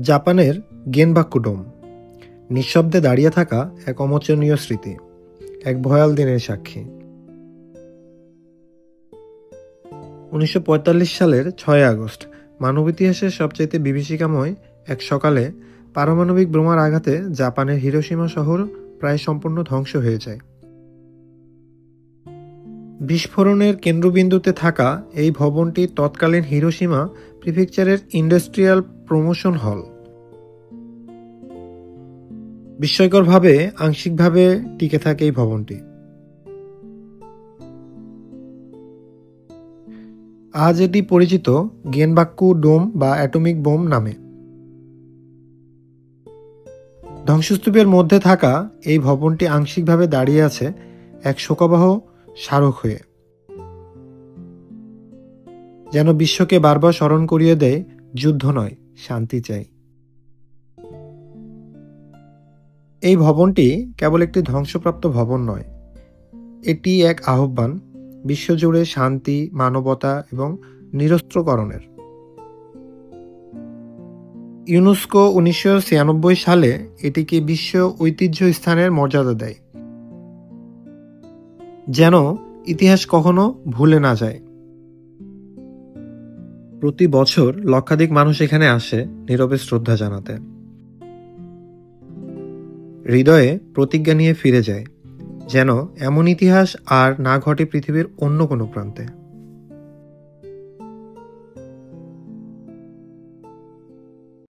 জাপানের গেনবাক্কু ডোম নিঃশব্দে দাঁড়িয়ে থাকা এক অমোচনীয় স্মৃতি, এক ভয়াল দিনের সাক্ষী। 1945 সালের 6 আগস্ট মানব ইতিহাসের সবচাইতে বিভীষিকাময় এক সকালে পারমাণবিক বোমার আঘাতে জাপানের হিরোশিমা শহর প্রায় সম্পূর্ণ ধ্বংস হয়ে যায়। বিস্ফোরণের কেন্দ্রবিন্দুতে থাকা এই ভবনটি তৎকালীন হিরোশিমা প্রিফেকচারের ইন্ডাস্ট্রিয়াল প্রমোশন হল। বিস্ময়করভাবে আংশিকভাবে টিকে থাকে এই ভবনটি। আজ এটি পরিচিত গেনবাক্কু ডোম বা অ্যাটমিক বোম নামে। ধ্বংসস্তূপের মধ্যে থাকা এই ভবনটি আংশিকভাবে দাঁড়িয়ে আছে এক শোকাবহ স্মারক হয়ে, যেন বিশ্বকে বারবার স্মরণ করিয়ে দেয়, যুদ্ধ নয়, শান্তি চাই। এই ভবনটি কেবল একটি ধ্বংসপ্রাপ্ত ভবন নয়, এটি এক আহ্বান বিশ্বজুড়ে শান্তি, মানবতা এবং নিরস্ত্রকরণের। ইউনেস্কো 1996 সালে এটিকে বিশ্ব ঐতিহ্য স্থানের মর্যাদা দেয়, যেন ইতিহাস কখনো ভুলে না যায়। প্রতি বছর লক্ষাধিক মানুষ এখানে আসে নীরবে শ্রদ্ধা জানাতে, হৃদয়ে প্রতিজ্ঞা নিয়ে ফিরে যায়, যেন এমন ইতিহাস আর না ঘটে পৃথিবীর অন্য কোনো প্রান্তে।